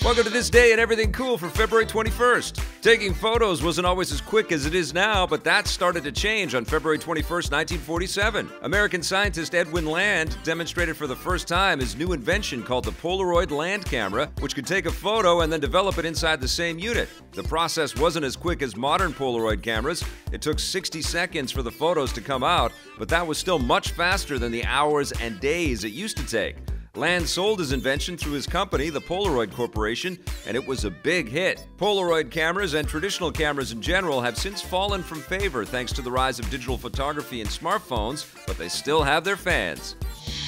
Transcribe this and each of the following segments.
Welcome to This Day and Everything Cool for February 21st. Taking photos wasn't always as quick as it is now, but that started to change on February 21st, 1947. American scientist Edwin Land demonstrated for the first time his new invention called the Polaroid Land Camera, which could take a photo and then develop it inside the same unit. The process wasn't as quick as modern Polaroid cameras. It took 60 seconds for the photos to come out, but that was still much faster than the hours and days it used to take. Land sold his invention through his company, the Polaroid Corporation, and it was a big hit. Polaroid cameras and traditional cameras in general have since fallen from favor thanks to the rise of digital photography and smartphones, but they still have their fans.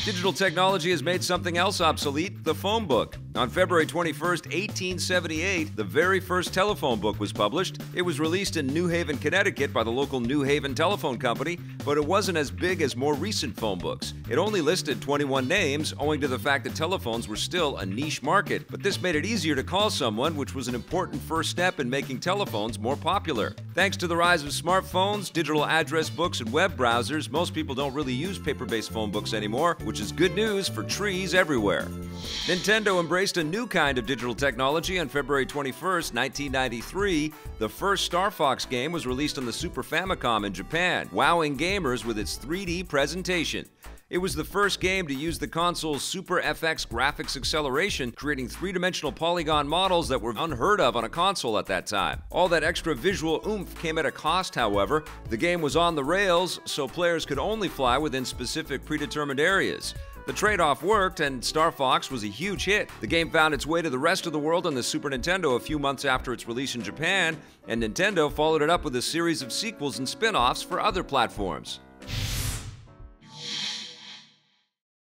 Digital technology has made something else obsolete, the phone book. On February 21st, 1878, the very first telephone book was published. It was released in New Haven, Connecticut by the local New Haven Telephone Company, but it wasn't as big as more recent phone books. It only listed 21 names, owing to the fact that telephones were still a niche market, but this made it easier to call someone, which was an important first step in making telephones more popular. Thanks to the rise of smartphones, digital address books, and web browsers, most people don't really use paper-based phone books anymore, which is good news for trees everywhere. Nintendo embraced a new kind of digital technology on February 21st, 1993. The first Starfox game was released on the Super Famicom in Japan, wowing gamers with its 3D presentation. It was the first game to use the console's Super FX graphics acceleration, creating three-dimensional polygon models that were unheard of on a console at that time. All that extra visual oomph came at a cost, however. The game was on the rails, so players could only fly within specific predetermined areas. The trade-off worked, and Starfox was a huge hit. The game found its way to the rest of the world on the Super Nintendo a few months after its release in Japan, and Nintendo followed it up with a series of sequels and spin-offs for other platforms.